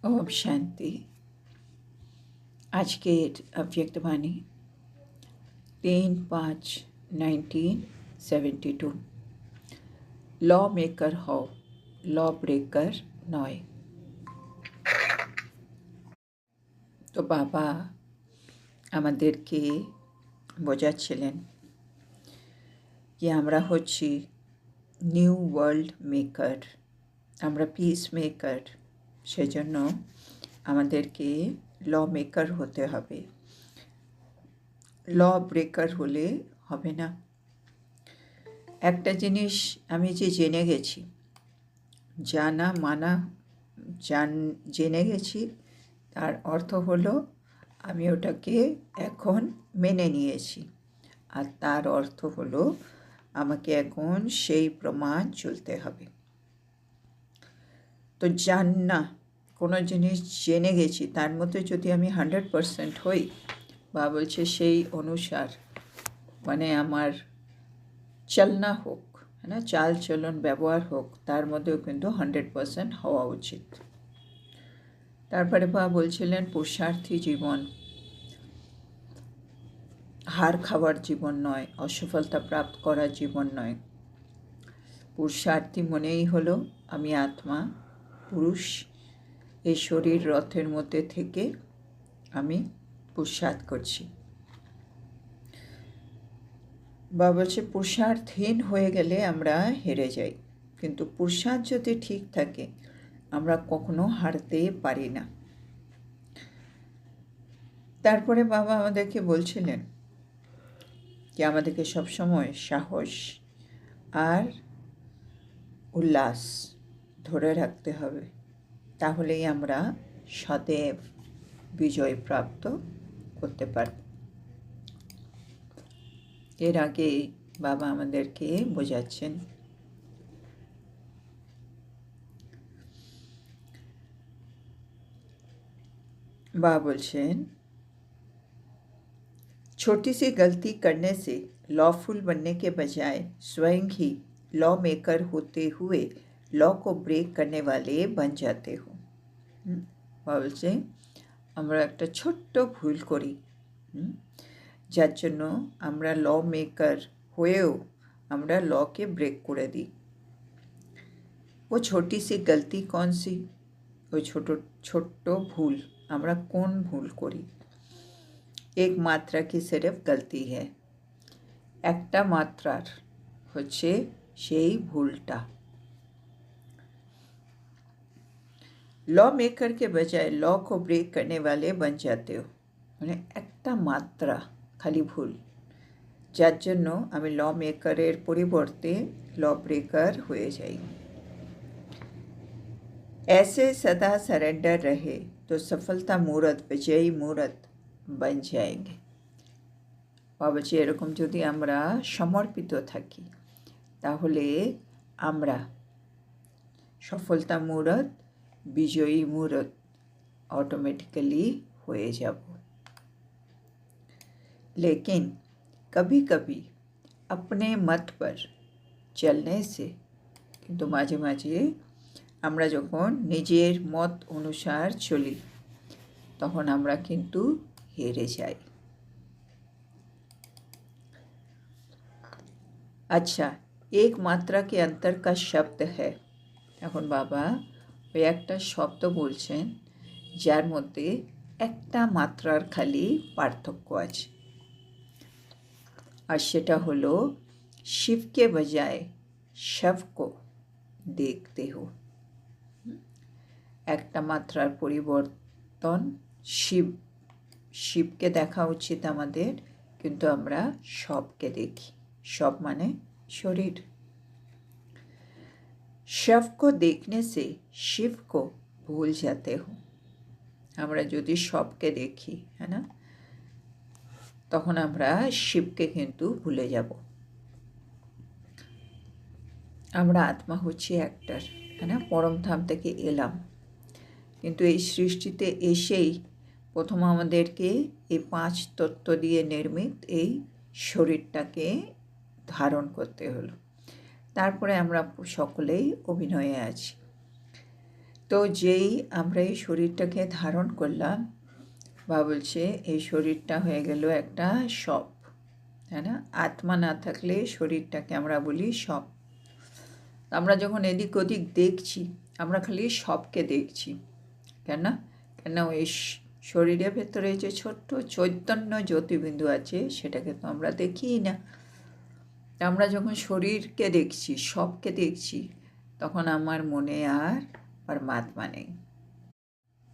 ओम शांति। आज के अव्यक्तवाणी 3/5/1972। Law maker हो, लॉ ब्रेकर नয়। তো বাবা আমাদেরকে বোঝাচ্ছিলেন যে আমরা হচ্ছি নিউ ওয়ার্ল্ড মেকার, আমরা পিস মেকার। সেজন্য আমাদেরকে ল মেকার হতে হবে, ল ব্রেকার হলে হবে না। একটা জিনিস আমি যে জেনে গেছি, জানা মানা জেনে গেছি, তার অর্থ হলো আমি ওটাকে এখন মেনে নিয়েছি, আর তার অর্থ হলো আমাকে এখন সেই প্রমাণ চলতে হবে। তো জানা, কোনো জিনিস জেনে গেছি তার মধ্যে যদি আমি 100% হই, বা বলছে সেই অনুসার মানে আমার চলনা হোক, है ना, চাল চলন ব্যবহার হোক, তার মধ্যেও কিন্তু 100% হওয়া উচিত। তারপরে বাবা বলছিলেন পুরুষার্থী জীবন, হার খাওয়ার জীবন নয়, অসফলতা প্রাপ্ত করার জীবন নয়। পুরুষার্থী মনেই হলো আমি আত্মা, পুরুষ, এই শরীর রথের মধ্যে থেকে আমি পুরুষার্থ করছি। বা বলছে পুরুষার্থহীন হয়ে গেলে আমরা হেরে যাই, কিন্তু পুরুষার্থ যদি ঠিক থাকে আমরা কখনো হারতে পারি না। তারপরে বাবা আমাদেরকে বলছিলেন যে আমাদেরকে সবসময় সাহস আর উল্লাস ধরে রাখতে হবে, তাহলেই আমরা সदैव বিজয় প্রাপ্ত করতে পারব। এর আগে বাবা আমাদেরকে বোঝাচ্ছেন बाबा बोलছেন छोटी सी गलती करने से लॉफुल बनने के बजाय स्वयं ही लॉ मेकर होते हुए लॉ को ब्रेक करने वाले बन जाते हो। বাবা বলছে আমরা একটা ছোট্ট ভুল করি, যার জন্য আমরা ল মেকার হয়েও আমরা লকে ব্রেক করে দিই। वो छोटी सी गलती कौन सी? ওই ছোট্ট ভুল আমরা কোন ভুল করি? एक मात्रा की सिर्फ गलती है, একটা মাত্রার হচ্ছে সেই ভুলটা। लॉ मेकर के बजाय लॉ को ब्रेक करने वाले बन जाते हो, মানে একটা মাত্রা খালি ভুল, যার জন্য আমি ল মেকারের পরিবর্তে ল ব্রেকার হয়ে যাই। ऐसे सदा सरेंडर रहे तो सफलता मूर्त विजयी मूर्त बन जाएंगे। বাবা যে এরকম যদি আমরা সমর্পিত থাকি তাহলে আমরা সফলতা মূরত বিজয়ী মূরত ऑटोमेटिकली হয়ে যাব। लेकिन कभी कभी अपने मत पर चलने से, কিন্তু মাঝে মাঝে আমরা যখন নিজের মত অনুসার চলি তখন আমরা কিন্তু হেরে যাই। अच्छा, एक मात्रा के अंतर का शब्द है। এখন বাবা ওই একটা শব্দ বলছেন যার মধ্যে একটা মাত্রার খালি পার্থক্য আছে, আর সেটা হলো शिव के बजाय शव को देखते हो। একটা মাত্রার পরিবর্তন শিবকে দেখা উচিত আমাদের, কিন্তু আমরা শবকে দেখি। शव माने शरीर। शव को देखने से शिव को भूल जाते हो। আমরা যদি শবকে দেখি, है ना, তখন আমরা শিবকে কিন্তু ভুলে যাব। আমরা আত্মা হচ্ছি একটার, है ना, পরমধাম থেকে এলাম, কিন্তু এই সৃষ্টিতে এসেই প্রথম আমাদেরকে এই 5 তত্ত্ব দিয়ে নির্মিত এই শরীরটাকে ধারণ করতে হলো। তারপরে আমরা সকলেই অভিনয়ে আছি। তো তো যেই আমরা এই শরীরটাকে ধারণ করলাম, বা বলছে এই শরীরটা হয়ে গেল একটা শপ, তাই না? আত্মা না থাকলে শরীরটাকে আমরা বলি শপ। আমরা যখন এদিক ওদিক দেখছি, আমরা খালি শপকে দেখছি। কেন? ওই শরীরের ভেতরে যে ছোট্ট চৈতন্য জ্যোতিবিন্দু আছে সেটাকে তো আমরা দেখিই না। আমরা যখন শরীরকে দেখছি, শপকে দেখছি, তখন আমার মনে আর পরমাত্মা নেই।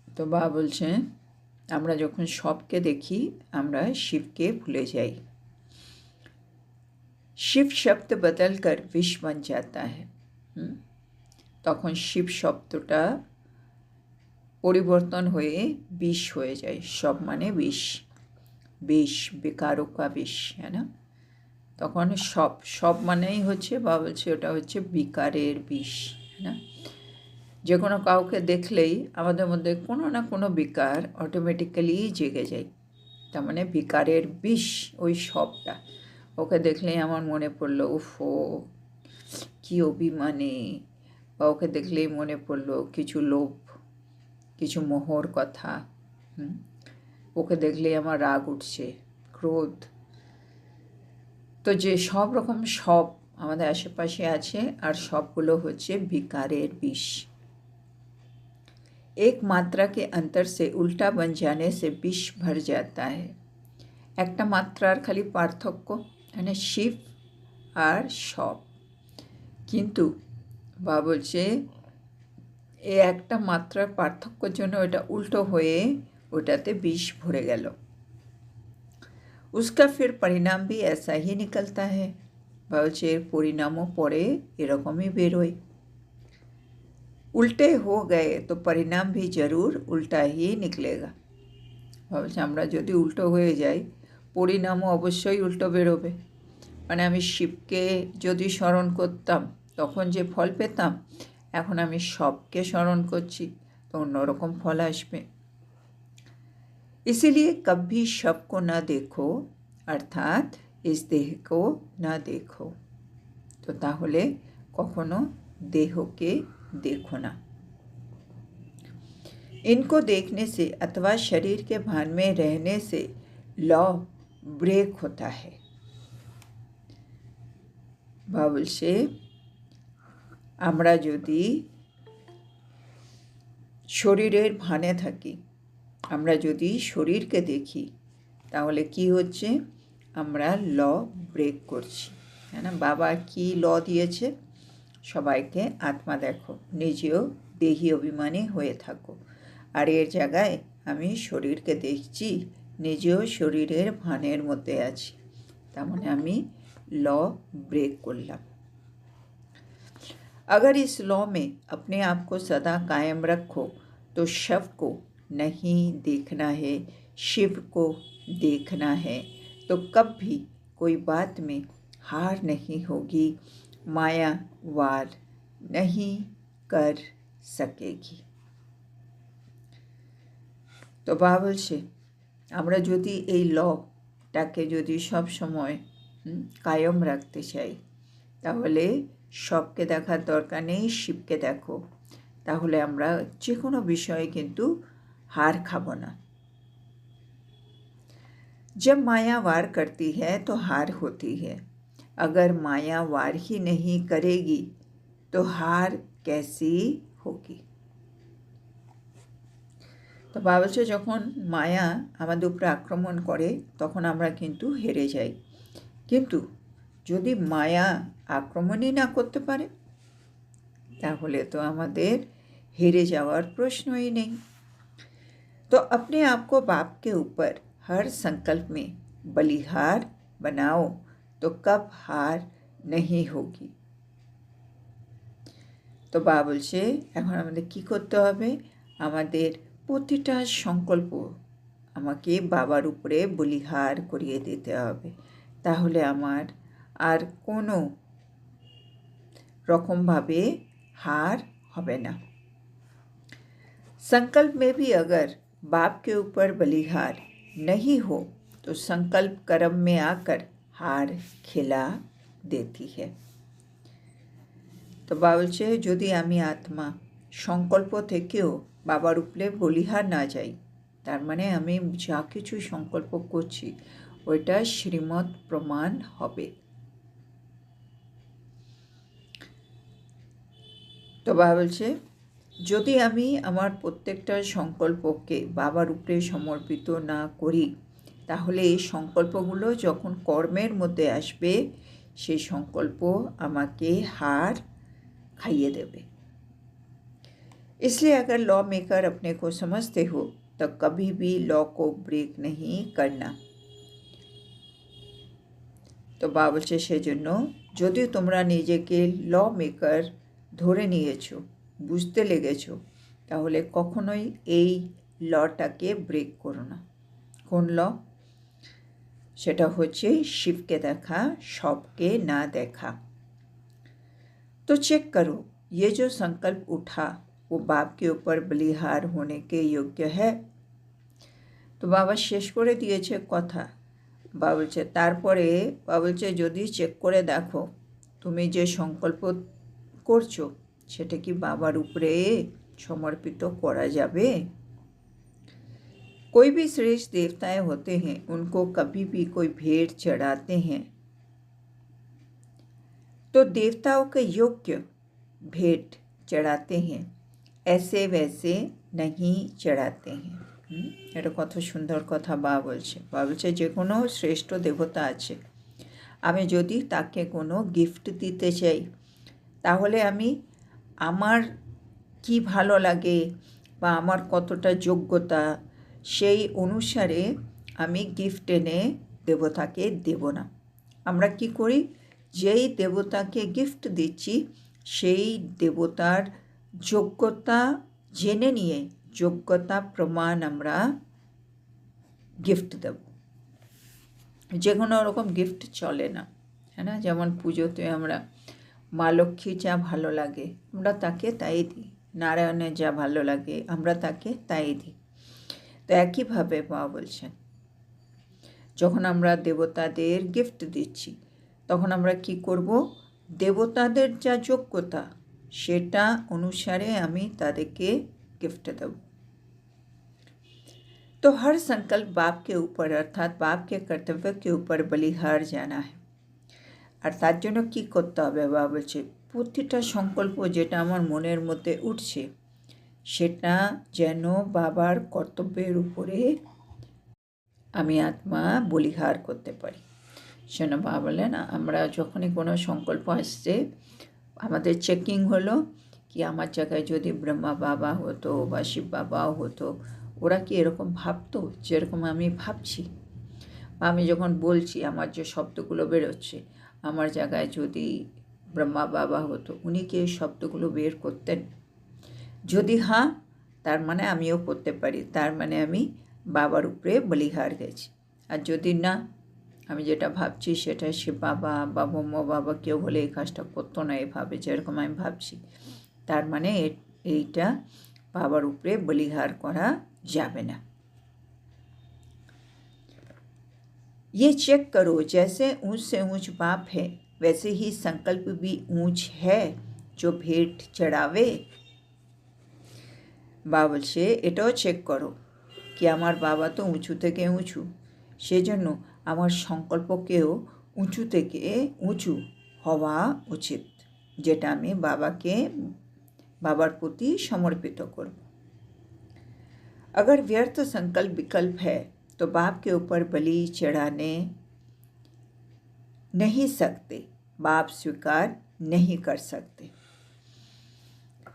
তো বা বলছেন আমরা যখন শপকে দেখি আমরা শিবকে ভুলে যাই। শিব শব্দ বদল কর বিষ বন যাতা है। তখন শিব শব্দটা পরিবর্তন হয়ে বিষ হয়ে যায়। সব মানে বিষ, বিষ বিকারো কা বিষ, হ্যাঁ না? তখন সব মানেই হচ্ছে, বা বলছে ওটা হচ্ছে বিকারের বিষ, হ্যাঁ না? যে কোনো কাউকে দেখলেই আমাদের মধ্যে কোনো না কোনো বিকার অটোমেটিক্যালি জেগে যায়। তার মানে বিকারের বিষ ওই সবটা। ওকে দেখলেই আমার মনে পড়লো উফো কী অভিমানী, বা ওকে দেখলেই মনে পড়লো কিছু লোভ, কিছু মোহর কথা। ওকে দেখলেই আমার রাগ উঠছে, ক্রোধ। তো যে সব রকম সব আমাদের আশেপাশে আছে, আর সবগুলো হচ্ছে বিকারের বিষ। एक मात्रा के अंतर से उल्टा बन जाने से विष भर जाता है। একটা মাত্রার খালি পার্থক্য, মানে শিব আর সব। কিন্তু বা বলছে এই একটা মাত্রার পার্থক্যের জন্য ওটা উল্টো হয়ে ওটাতে বিষ ভরে গেল। उसका फिर परिणाम भी ऐसा ही निकलता है। বা বলছে এর পরিণামও পরে এরকমই বেরোয়। उल्टे हो गए तो परिणाम भी जरूर उल्टा ही निकलेगा। ভাবছি আমরা যদি উল্টো হয়ে যাই পরিণামও অবশ্যই উল্টো বেরোবে। মানে আমি শিবকে যদি স্মরণ করতাম তখন যে ফল পেতাম, এখন আমি সবকে স্মরণ করছি তো অন্যরকম ফল আসবে। इसीलिए कभी शव को न देखो अर्थात इस देह को न देखो। তো তাহলে কখনো দেহকে देखो ना। इनको देखने से अथवा शरीर के भान में रहने से लॉ ब्रेक होता है। বা বলছে আমরা যদি শরীরের ভানে থাকি, আমরা যদি শরীরকে দেখি, তাহলে কি হচ্ছে? আমরা ল ব্রেক করছি, হ্যাঁ না? বাবা কি ল দিয়েছে? সবাইকে আত্মা দেখো, নিজেও দেহি অভিমানী হয়ে থাকো। আর এর জায়গায় আমি শরীরকে দেখছি, নিজেও শরীরের ভানের মধ্যে আছি, তার মানে আমি ল ব্রেক করলাম। अगर इस लॉ में अपने आप को सदा कायम रखो तो शव को नहीं देखना है, शिव को देखना है, तो कभी कोई बात में हार नहीं होगी, माया वार नहीं कर सकेगी। তো বা বলছে আমরা যদি এই লটাকে যদি সব সময় কায়েম রাখতে চাই, তাহলে সবকে দেখার দরকার নেই, শিবকে দেখো, তাহলে আমরা যে কোনো বিষয়ে কিন্তু हार खाबो ना। जब माया वार करती है तो हार होती है, अगर माया वार ही नहीं करेगी तो हार कैसी होगी। তো বাবলছে যখন মায়া আমাদের উপরে আক্রমণ করে তখন আমরা কিন্তু হেরে যাই, কিন্তু যদি মায়া আক্রমণই না করতে পারে তাহলে তো আমাদের হেরে যাওয়ার প্রশ্নই নেই। तो अपने आप को बाप के ऊपर हर संकल्प में बलिहार बनाओ तो कब हार नहीं होगी। তো বা বলছে এখন আমাদের কী করতে হবে? আমাদের প্রতিটা সংকল্প আমাকে বাবার উপরে বলিহার করিয়ে দিতে হবে, তাহলে আমার আর কোনো রকমভাবে हार হবে না। संकल्प में भी अगर बाप के ऊपर बलिहार नहीं हो तो संकल्प कर्म में आकर हार खिला देती है। तो বলছে যদি আমি আত্মা সংকল্প থেকেও বাবার উপরে বলিহার না যাই, তার মানে আমি যা কিছু সংকল্প করছি ওইটা শ্রীমৎ প্রমাণ হবে। তো বাবা বলছে, যদি আমি আমার প্রত্যেকটা সংকল্পকে বাবার উপরে সমর্পিত না করি, তাহলে এই সংকল্পগুলো যখন কর্মের মধ্যে আসবে সেই সংকল্প আমাকে হার खाइए देवे। इसलिए अगर लॉ मेकर अपने को समझते हो तो कभी भी लॉ को ब्रेक नहीं करना। তো বাবা বলছে, সেজন্য যদি তোমরা নিজেকে ল মেকার ধরে নিয়েছো, বুঝতে লেগেছো, তাহলে কখনোই এই লটাকে ব্রেক করো না। কোন ল? সেটা হচ্ছে শিবকে দেখা, সবকে না দেখা। तो चेक करो ये जो संकल्प उठा वो बाप के ऊपर बलिहार होने के योग्य है। তো বাবা শেষ করে দিয়েছে কথা। বাবা বলছে, তারপরে বাবা বলছে, যদি চেক করে দেখো তুমি যে সংকল্প করছো সেটা কি বাবার উপরে সমর্পিত করা যাবে? कोई भी श्रेष्ठ देवताएं होते हैं, उनको कभी भी कोई भेंट चढ़ाते हैं तो देवताओं के योग्य भेंट चढ़ाते हैं, ऐसे वैसे नहीं चढ़ाते हैं। এটা কত সুন্দর কথা বাবা বলছে। বাবা বলছে, যে কোনো শ্রেষ্ঠ দেবতা আছে, আমি যদি তাকে কোনো গিফট দিতে চাই, তাহলে আমি আমার কি ভালো লাগে বা আমার কতটা যোগ্যতা সেই অনুসারে আমি গিফট এনে দেবতাকে দেব না। আমরা কি করি, যেই দেবতাকে গিফট দিচ্ছি সেই দেবতার যোগ্যতা জেনে নিয়ে যোগ্যতা প্রমাণ আমরা গিফট দেব। যে কোনো রকম গিফট চলে না, হ্যাঁ না? যেমন পুজোতে আমরা মা লক্ষ্মী যা ভালো লাগে আমরা তাকে তাই দিই, নারায়ণের যা ভালো লাগে আমরা তাকে তাই দিই। তো একইভাবে মা বলছেন, যখন আমরা দেবতাদের গিফট দিচ্ছি তখন আমরা কি করব, দেবতাদের যা যোগ্যতা সেটা অনুসারে আমি তাদেরকে गिफ्ट দেব। तो हर संकल्प बाप के ऊपर अर्थात बाप के कर्तव्य के ऊपर बलिहार जाना है। আর তার জন্য কী করতে হবে বাবা বলছে, প্রতিটা সংকল্প যেটা আমার মনের মধ্যে উঠছে সেটা যেন বাবার কর্তব্যের উপরে আমি আত্মা বলিহার করতে পারি। সেন বাবা বলেন, আমরা যখনই কোনো সংকল্প আসছে আমাদের চেকিং হলো কি আমার জায়গায় যদি ব্রহ্মা বাবা হতো বা শিব বাবাও হতো, ওরা কি এরকম ভাবতো যেরকম আমি ভাবছি? আমি যখন বলছি আমার যে শব্দগুলো বেরোচ্ছে, আমার জায়গায় যদি ব্রহ্মা বাবা হতো উনি কি এই শব্দগুলো বের করতেন? যদি হ্যাঁ, তার মানে আমিও করতে পারি, তার মানে আমি বাবার উপরে বলিহার গেছি। আর যদি না, আমি যেটা ভাবছি সেটা শিব বাবা বা ব্রহ্ম বাবা কেউ হলে এই কাজটা করতো না এভাবে যেরকম আমি ভাবছি, তার মানে এইটা বাবার উপরে বলিহার করা যাবে না। ये चेक करो, जैसे ऊंच से ऊंच बाप है वैसे ही संकल्प भी ऊंच है जो भेंट चढ़ावे। বাবা বলছে, এটাও চেক করো কি আমার বাবা তো উঁচু থেকে উঁচু, সেজন্য আমার সংকল্পকেও উঁচু থেকে উঁচু হওয়া উচিত, যেটা আমি বাবার প্রতি সমর্পিত করব। अगर व्यर्थ संकल्प विकल्प है तो बाप के ऊपर बलि चढ़ाने नहीं सकते, बाप स्वीकार नहीं कर सकते।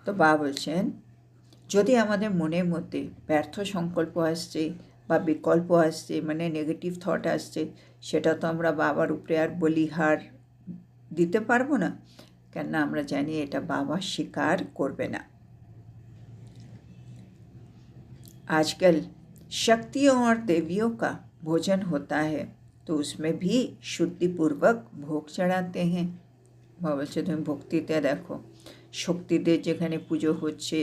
তো বাবা বলছেন, যদি আমাদের মনের মধ্যে ব্যর্থ সংকল্প আসছে বা বিকল্প আসছে, মানে নেগেটিভ থট আসছে, সেটা তো আমরা বাবার উপরে আর বলিহার দিতে পারবো না, কেননা আমরা জানি এটা বাবা স্বীকার করবে না। आजकल शक्तियों और देवियों का भोजन होता है तो उसमें भी शुद्धिपूर्वक भोग चढ़ाते हैं। বাবা বলছে, তুমি ভক্তিতে দেখো, শক্তিদের যেখানে পুজো হচ্ছে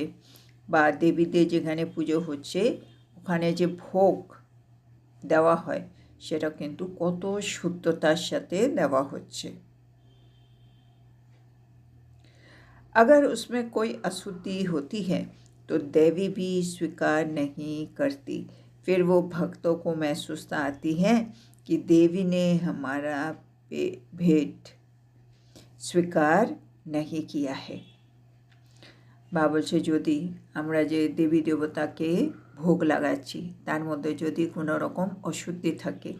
বা দেবীদের যেখানে পুজো হচ্ছে ওখানে যে ভোগ দেওয়া হয় সেটা কিন্তু কত শুদ্ধতার সাথে দেওয়া হচ্ছে। अगर उसमें कोई अशुद्धि होती है तो देवी भी स्वीकार नहीं करती। फिर वो भक्तों को महसूस आती है कि देवी ने हमारा भेंट স্বীকার नहीं किया है। বা বলছে যদি আমরা যে দেবী দেবতাকে ভোগ লাগাচ্ছি তার মধ্যে যদি কোনো রকম অশুদ্ধি থাকে,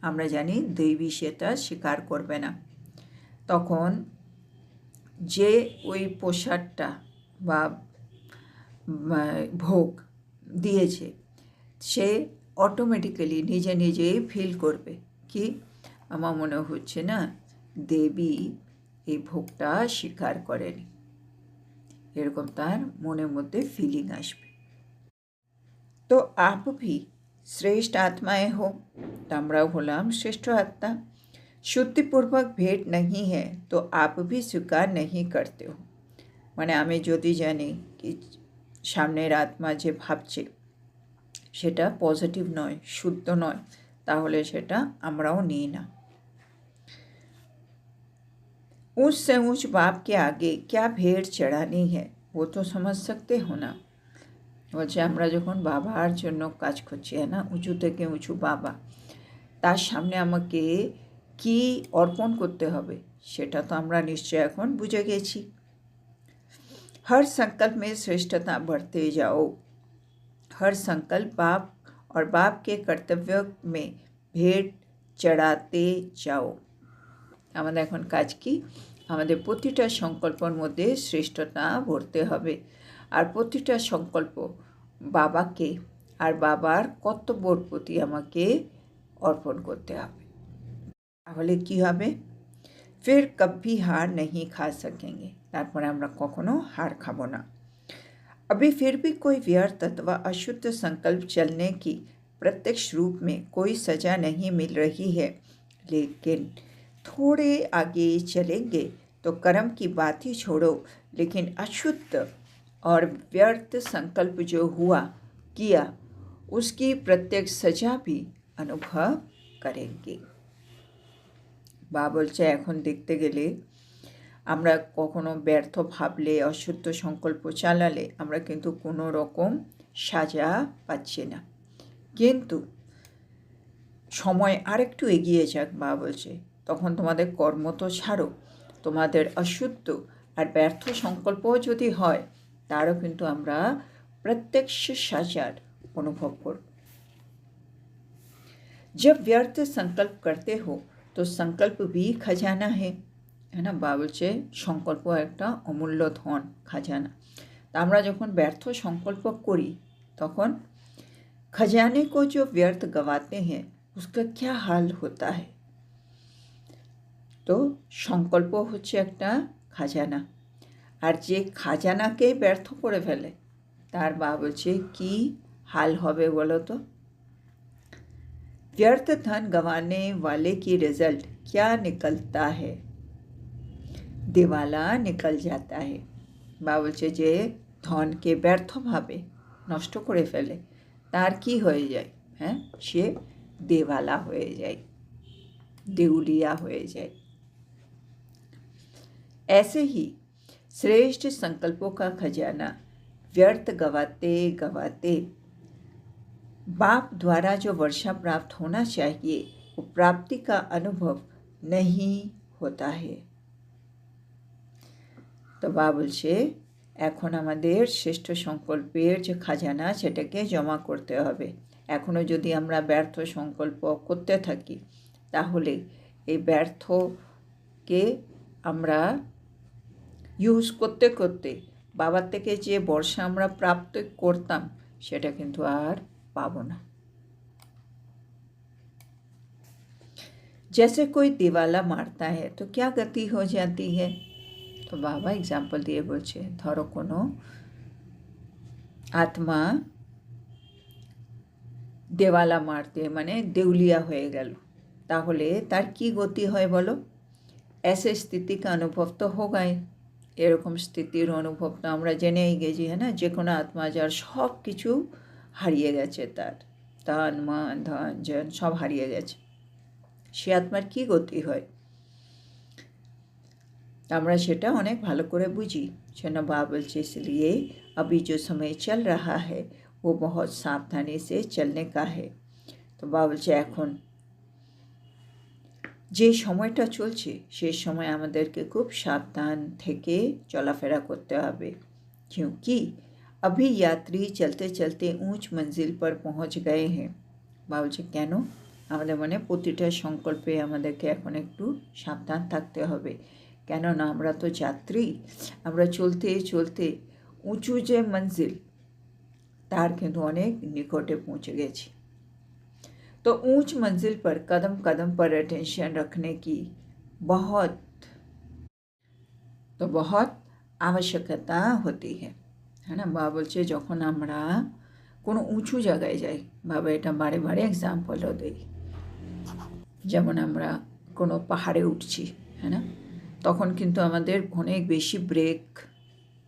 আমরা জানি দেবী সেটা স্বীকার করবে না, তখন যে ওই প্রসাদটা বা ভোগ দিয়েছে সে অটোমেটিক্যালি নিজে নিজেই ফিল করবে কি আমার মনে হচ্ছে না দেবী এই ভোগটা স্বীকার করেনি, এরকম তার মনের মধ্যে ফিলিং আসবে। তো आप भी श्रेष्ठ आत्माएं हो, तो আমরাও হলাম শ্রেষ্ঠ আত্মা। शुद्धिपूर्वक भेंट नहीं है तो आप भी स्वीकार नहीं करते हो। মানে আমি যদি জানি কি সামনের আত্মা যে ভাবছে সেটা পজিটিভ নয়, শুদ্ধ নয়, তাহলে সেটা আমরাও নিই না। ऊंच से ऊंच बाप के आगे क्या भेंट चढ़ानी है वो तो समझ सकते हो ना। বলছে আমরা যখন বাবার জন্য কাজ করছি না, উঁচু থেকে উঁচু বাবা, তার সামনে আমাকে কি অর্পণ করতে হবে সেটা তো আমরা নিশ্চয় এখন বুঝে গেছি। हर संकल्प में श्रेष्ठता बढ़ते जाओ। हर संकल्प बाप और बाप के कर्तव्य में भेंट चढ़ाते जाओ। আমাদের এখন কাজ কি, আমাদের প্রতিটা সংকল্পের মধ্যে শ্রেষ্ঠতা ভরতে হবে আর প্রতিটা সংকল্প বাবাকে আর বাবার কর্তব্যর প্রতি আমাকে অর্পণ করতে হবে। তাহলে কি হবে, फिर कभी हार नहीं खा सकेंगे, তারপরে আমরা কখনো হার খাবো না। अभी फिर भी कोई व्यर्थ अथवा अशुद्ध संकल्प चलने की प्रत्यक्ष रूप में कोई सजा नहीं मिल रही है, लेकिन थोड़े आगे चलेंगे तो कर्म की बात ही छोड़ो, लेकिन अशुद्ध और व्यर्थ संकल्प जो हुआ किया उसकी प्रत्यक्ष सजा भी अनुभव करेंगे। বা বলছে এখন দেখতে গেলে আমরা কখনো ব্যর্থ ভাবলে, অশুদ্ধ সংকল্প চালালে আমরা কিন্তু কোনো রকম সাজা পাচ্ছি না, কিন্তু সময় আরেকটু এগিয়ে যাক, বা বলছে তখন তোমাদের কর্ম তো ছাড়ো, তোমাদের অশুদ্ধ আর ব্যর্থ সংকল্পও যদি হয় তারও কিন্তু আমরা प्रत्यक्ष साजार अनुभव करो। जब व्यर्थ संकल्प करते हो तो संकल्प भी खजाना है ना। বলছে সংকল্প একটা অমূল্য ধন, খাজানা। তা আমরা যখন ব্যর্থ সংকল্প করি তখন खजाने को जो व्यर्थ गवाते हैं उसका क्या हाल होता है। তো সংকল্প হচ্ছে একটা খাজানা, আর যে খাজানাকেই ব্যর্থ করে ফেলে তার বা বলছে কি हाल হবে বলো তো। व्यर्थ धन गंवाने वाले की रिजल्ट क्या निकलता है, दिवाला निकल जाता है। বা বলছে যে ধনকে ব্যর্থভাবে নষ্ট করে ফেলে তার কি হয়ে যায়, হ্যাঁ, সে দেওয়ালা হয়ে যায়, দেউলিয়া হয়ে যায়। ऐसे ही श्रेष्ठ संकल्पों का खजाना व्यर्थ गवाते गवाते बाप द्वारा जो वर्षा प्राप्त होना चाहिए वो प्राप्ति का अनुभव नहीं होता है। तो বা বলছে এখন আমাদের শ্রেষ্ঠ সংকল্পের যে খাজানা সেটাকে জমা করতে হবে। এখনও যদি আমরা ব্যর্থ সংকল্প করতে থাকি তাহলে এই ব্যর্থকে আমরা ইউজ করতে করতে বাবার থেকে যে বর্ষা আমরা প্রাপ্ত করতাম সেটা কিন্তু আর পাবো না। जैसे कोई दिवाला मारता है तो क्या गति हो जाती है। तो बाबा एग्जाम्पल दिए बोलছে ধরো কোনো আত্মা দেওয়ালা মারতে মানে দেউলিয়া হয়ে গেল, তাহলে তার কি গতি হয় বলো। ऐसे स्थिति का अनुभव तो होगा ही। এরকম স্থিতির অনুভব তো আমরা জেনেই গেছি, হ্যাঁ না, যে কোনো আত্মা যার সব কিছু হারিয়ে গেছে, তার তন মন ধন জন সব হারিয়ে গেছে, সে আত্মার কি গতি হয় আমরা সেটা অনেক ভালো করে বুঝি। जन्म बाबा बोलते इसलिए अभी जो समय चल रहा है वो बहुत सावधानी से चलने का है। तो बाबा बोलছে এখন যে সময়টা চলছে সেই সময় আমাদেরকে খুব সাবধান থেকে চলাফেরা করতে হবে, क्योंकि अभी यात्री चलते चलते ऊंच मंजिल पर पहुंच गए हैं। বাবা বলছে কেন? আমাদের মানে প্রতিটা সংকল্পে আমাদেরকে এখন একটু সাবধান থাকতে হবে, কেননা আমরা তো যাত্রী। আমরা চলতে চলতে উঁচু যে মঞ্জিল তার কিন্তু অনেক নিকটে পৌঁছে গেছি। तो ऊंच मंजिल पर कदम कदम पर अटेंशन रखने की बहुत आवश्यकता होती है ना। बाबा बोलছে যখন আমরা কোনো উঁচু জায়গায় যাই, বাবা এটা বারে বারে এক্সাম্পলও দেই, যেমন আমরা কোনো পাহাড়ে উঠছি, হ্যাঁ না, তখন কিন্তু আমাদের অনেক বেশি ব্রেক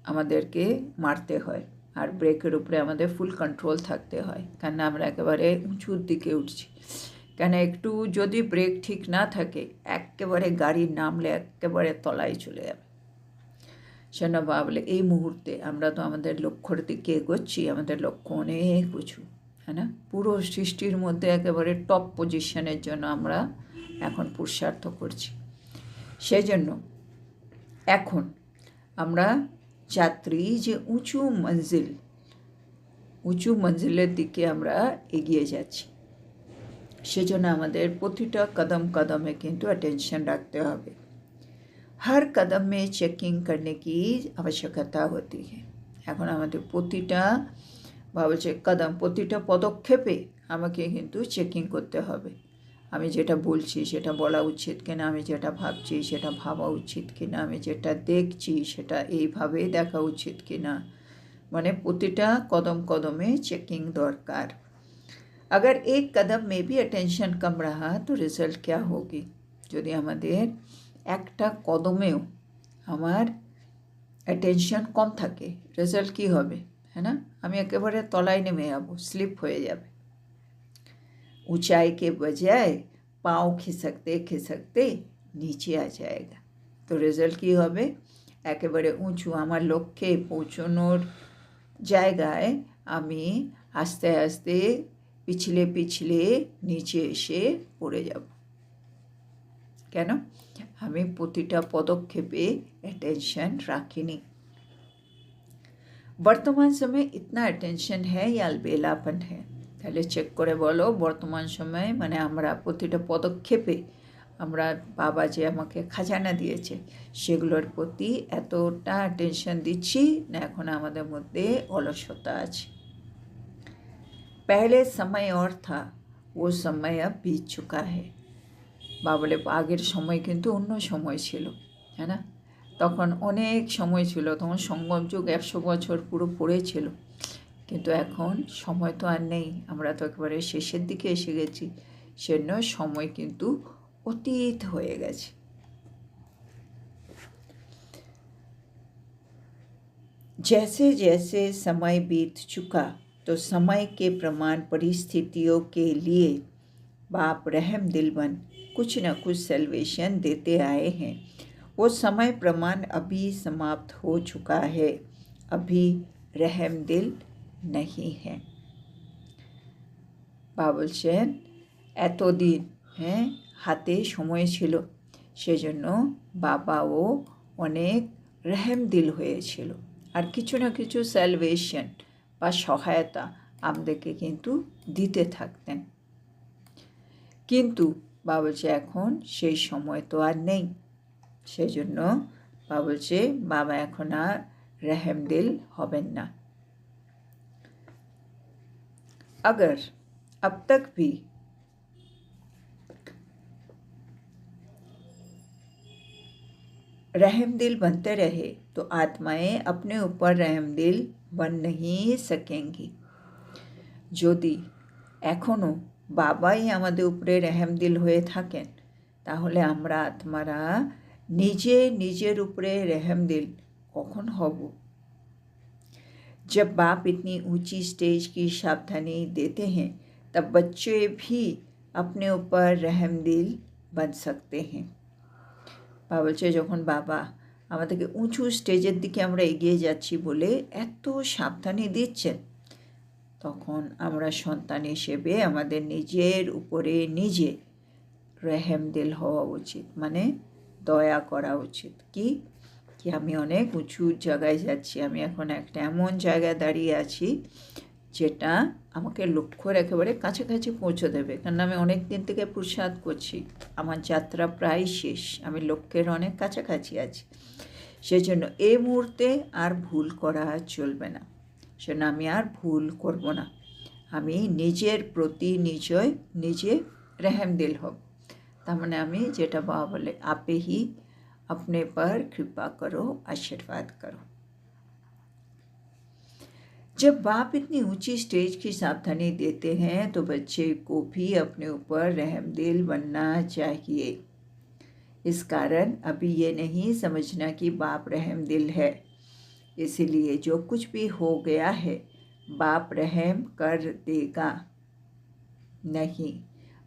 আমাদেরকে মারতে হয়, আর ব্রেকের উপরে আমাদের ফুল কন্ট্রোল থাকতে হয়, কারণ আমরা একেবারে উঁচুর দিকে উঠছি। কেন একটু যদি ব্রেক ঠিক না থাকে একেবারে গাড়ি নামলে একেবারে তলায় চলে যাবে। সেজন্য বাবা বলে এই মুহূর্তে আমরা তো আমাদের লক্ষ্যর দিকে এগোচ্ছি, আমাদের লক্ষ্য অনেক উঁচু, হ্যাঁ না, পুরো সৃষ্টির মধ্যে একেবারে টপ পজিশনের জন্য আমরা এখন পুরুষার্থ করছি। সেই জন্য এখন আমরা যাত্রী যে উঁচু মঞ্জিলের দিকে আমরা এগিয়ে যাচ্ছি, সেজন্য আমাদের প্রতিটা কদম কদমে কিন্তু অ্যাটেনশন রাখতে হবে। हर कदम में चेकिंग करने की आवश्यकता होती है। এখন আমাদের প্রতিটা বলছে কদম, প্রতিটা পদক্ষেপে আমাকে কিন্তু চেকিং করতে হবে। আমি যেটা বলছি সেটা বলা উচিত কিনা, আমি যেটা ভাবছি সেটা ভাবা উচিত কিনা, আমি যেটা দেখছি সেটা এইভাবে দেখা উচিত কিনা, মানে প্রতিটা কদম কদমে চেকিং দরকার। अगर एक कदम में भी अटेंशन कम रहा तो रिजल्ट क्या होगी। যদি আমাদের একটা কদমেও আমার অ্যাটেনশন কম থাকে, রেজাল্ট কী হবে, है ना, আমি একেবারে তলায় নেমে যাব, স্লিপ হয়ে যাবে। ऊंचाई के बजाय पाँव खिसकते खिसकते নিচে आ जाएगा। তো রেজাল্ট কী হবে, একেবারে উঁচু আমার লক্ষ্যে পৌঁছানোর জায়গায় আমি আস্তে আস্তে পিছলে পিছলে নিচে এসে পড়ে যাব। কেন? আমি প্রতিটা পদক্ষেপে अटेंशन রাখিনি। বর্তমান সময়ে इतना अटेंशन है या बेलापन है। তাহলে চেক করে বলো, বর্তমান সময়ে মানে আমরা প্রতিটা পদক্ষেপে আমরা বাবা যে আমাকে খাজানা দিয়েছে সেগুলোর প্রতি এতটা अटेंशन দিচ্ছি না এখন আমাদের মধ্যে অলসতা আছে। पहले समय और था, वो समय अब बीत चुका है। বা বলে আগের সময় কিন্তু অন্য সময় ছিল, হ্যাঁ না, তখন অনেক সময় ছিল, তখন সঙ্গম যুগ 100 বছর পুরো পড়েছিল, কিন্তু এখন সময় তো আর নেই, আমরা তো একেবারে শেষের দিকে এসে গেছি, সেজন্য সময় কিন্তু অতীত হয়ে গেছে। जैसे जैसे समय बीत चुका तो समय के प्रमाण परिस्थितियों के लिए बाप रहम दिल बन कुछ न कुछ सल्वेशन देते आए हैं। वो समय प्रमाण अभी समाप्त हो चुका है, अभी रहम दिल नहीं है। বলছেন এতদিন হাতে সময় ছিল, সেজন্য বাবাও অনেক রহম দিল হয়েছিল, আর কিছু না কিছু স্যালভেশন বা সহায়তা আমাদেরকে কিন্তু দিতে থাকতেন। কিন্তু বাবা বলছে এখন সেই সময় তো আর নেই, সেজন্য বাবা বলছে বাবা এখন আর রহম দিল হবেন না। अगर अब तक भी रहम दिल बनते रहे तो आत्माएं अपने ऊपर रहम दिल बन नहीं सकेंगी। যদি এখনও বাবাই আমাদের উপরে रहम दिल হয়ে থাকেন তাহলে আমরা আত্মারা নিজের উপরে रहम दिल কখন হব। जब बाप इतनी ऊंची स्टेज की सावधानी देते हैं तब बच्चे भी अपने ऊपर रहम दिल बन सकते हैं। বলছে যখন বাবা আমাদেরকে উঁচু স্টেজের দিকে আমরা এগিয়ে যাচ্ছি বলে এত সাবধানে দিচ্ছেন, তখন আমরা সন্তান হিসেবে আমাদের নিজের উপরে নিজে রেহেমদিল হওয়া উচিত, মানে দয়া করা উচিত। কি আমি অনেক উঁচু জায়গায় যাচ্ছি, আমি এখন একটা এমন জায়গায় দাঁড়িয়ে আছি যেটা আমাকে লক্ষ্যের একেবারে কাছাকাছি পৌঁছে দেবে, কারণ আমি অনেক দিন থেকে পুরুষার্থ করছি, আমার যাত্রা প্রায় শেষ, আমি লক্ষ্যের অনেক কাছাকাছি আছি। সেজন্য এই মুহূর্তে আর ভুল করা চলবে না, সেজন্য আমি আর ভুল করব না। আমি নিজের প্রতি নিজে রেহেমদিল হব। তার মানে আমি যেটা বাবা বলে, আপে হি अपने पर कृपा करो, आशीर्वाद करो। जब बाप इतनी ऊंची स्टेज की सावधानी देते हैं तो बच्चे को भी अपने ऊपर रहमदिल बनना चाहिए। इस कारण अभी ये नहीं समझना कि बाप रहमदिल है, इसलिए जो कुछ भी हो गया है बाप रहम कर देगा, नहीं,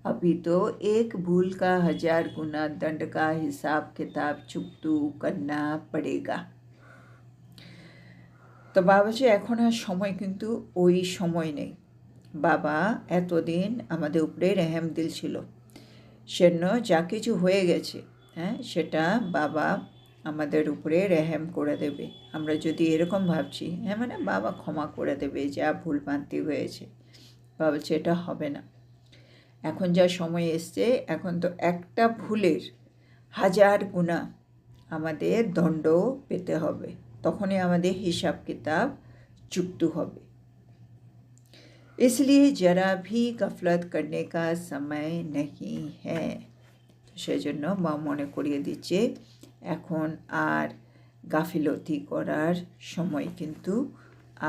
अभी तो एक भूल का 1000 गुना दंड का हिसाब किताब चुकतू करना पड़ेगा। তো বাবা বলছে এখন আর সময় কিন্তু ওই সময় নেই। বাবা এতদিন আমাদের উপরে রেহেমদিল ছিল, সেজন্য যা কিছু হয়ে গেছে সেটা বাবা আমাদের উপরে রেহেম করে দেবে। আমরা যদি এরকম ভাবছি মানে বাবা ক্ষমা করে দেবে যা ভুলভ্রান্তি হয়েছে, বাবা বলছে এটা হবে না। এখন যা সময় এসছে, এখন তো একটা ভুলের 1000 গুণা আমাদের দণ্ড পেতে হবে, তখনই আমাদের হিসাব কিতাব চুক্তু হবে। इसलिए जरा भी गफलत करने का समय नहीं है। সেজন্য মা মনে করিয়ে দিচ্ছে এখন আর গাফিলতি করার সময় কিন্তু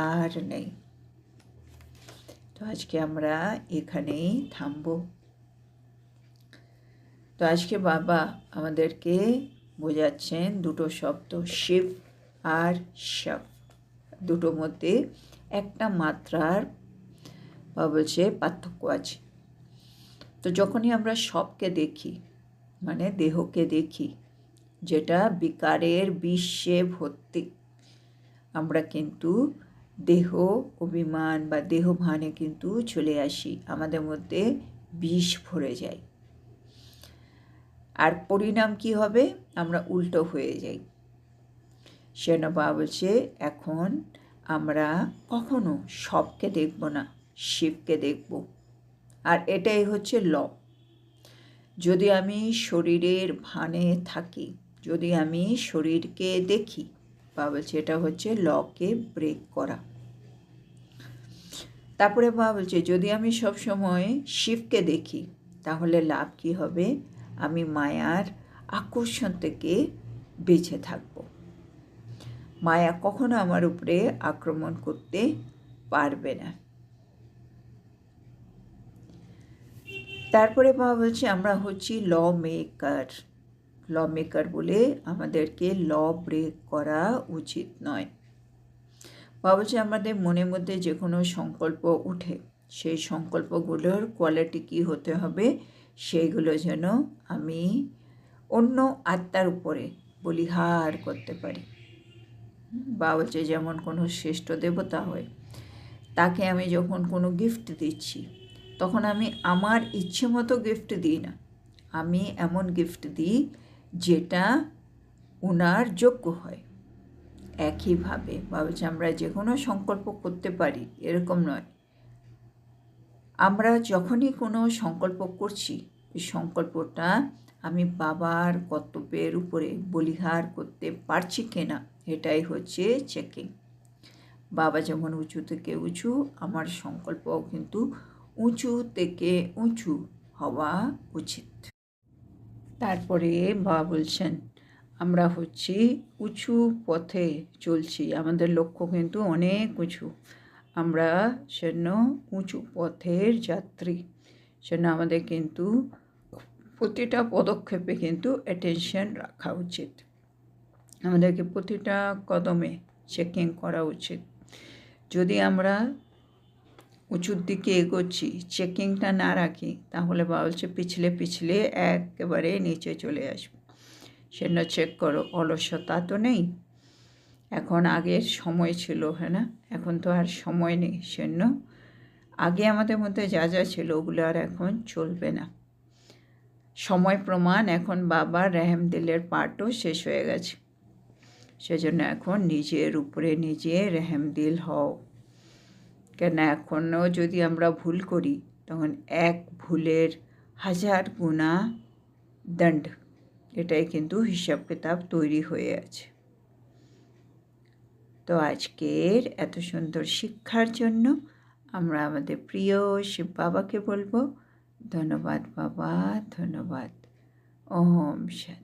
আর নেই। তো আজকে আমরা এখানেই থামব। তো আজকে বাবা আমাদেরকে বোঝাচ্ছেন দুটো শব্দ, শিব আর শব, দুটোর মধ্যে একটা মাত্রার বলছে পার্থক্য আছে। তো যখনই আমরা সবকে দেখি, মানে দেহকে দেখি যেটা বিকারের বিশ্বে ভর্তি, আমরা কিন্তু দেহ অভিমান বা দেহভানে কিন্তু চলে আসি, আমাদের মধ্যে বিষ ভরে যায়। আর পরিণাম কি হবে? আমরা উল্টো হয়ে যাই। সেজন্য বাবা বলছে এখন আমরা কখনো সবকে দেখব না, শিবকে দেখব। আর এটাই হচ্ছে ল। যদি আমি শরীরের ভানে থাকি, যদি আমি শরীরকে দেখি, বাবা বলছে এটা হচ্ছে লকে ব্রেক করা। তারপরে বাবা বলছে যদি আমি সবসময় শিবকে দেখি তাহলে লাভ কি হবে? আমি মায়ার আকর্ষণ থেকে বেঁচে থাকব, মায়া কখনো আমার উপরে আক্রমণ করতে পারবে না। তারপরে বাবা বলছে আমরা হচ্ছি ল মেকার। ল মেকার বলে আমাদেরকে ল ব্রেক করা উচিত নয়। বাবা বলছে আমাদের মনের মধ্যে যে কোনো সংকল্প উঠে, সেই সংকল্পগুলোর কোয়ালিটি কী হতে হবে, সেইগুলো যেন আমি অন্য আত্মার উপরে বলিহার করতে পারি। বাবা বলছে যেমন কোনো শ্রেষ্ঠ দেবতা হয়, তাকে আমি যখন কোনো গিফট দিচ্ছি তখন আমি আমার ইচ্ছে মতো গিফট দিই না, আমি এমন গিফট দিই যেটা ওনার যোগ্য হয়। একইভাবে বাবা বলছে আমরা যে কোনো সংকল্প করতে পারি এরকম নয়, আমরা যখনই কোনো সংকল্প করছি ওই সংকল্পটা আমি বাবার কর্তব্যের উপরে বলিহার করতে পারছি কিনা, এটাই হচ্ছে চেকিং। বাবা যেমন উঁচু থেকে উঁচু, আমার সংকল্পও কিন্তু উঁচু থেকে উঁচু হওয়া উচিত। তারপরে বাবা বলছেন আমরা হচ্ছি উঁচু পথে চলছি, আমাদের লক্ষ্য কিন্তু অনেক উঁচু, আমরা সেজন্য উঁচু পথের যাত্রী। সেজন্য আমাদের কিন্তু প্রতিটা পদক্ষেপে কিন্তু অ্যাটেনশন রাখা উচিত, আমাদেরকে প্রতিটা কদমে চেকিং করা উচিত। যদি আমরা উঁচুর দিকে এগোচ্ছি, চেকিংটা না রাখি, তাহলে বাবা বলছে পিছলে পিছলে একেবারে নিচে চলে আসবে। সেজন্য চেক করো, অলসতা তো নেই এখন, আগের সময় ছিল, হ্যাঁ না? এখন তো আর সময় নেই, সেজন্য আগে আমাদের মধ্যে যা যা ছিল ওগুলো আর এখন চলবে না। সময় প্রমাণ, এখন বাবার রেহেমদিলের পার্টও শেষ হয়ে গেছে, সেজন্য এখন নিজের উপরে নিজে রেহেমদিল হও। কেন এখনও যদি আমরা ভুল করি তখন এক ভুলের 1000 গুণা দণ্ড, এটাই কিন্তু হিসাব কিতাব তৈরি হয়ে আছে। তো আজকের এত সুন্দর শিক্ষার জন্য আমরা আমাদের প্রিয় শিব বাবাকে বলবো ধন্যবাদ বাবা, ধন্যবাদ। ওম শান্তি।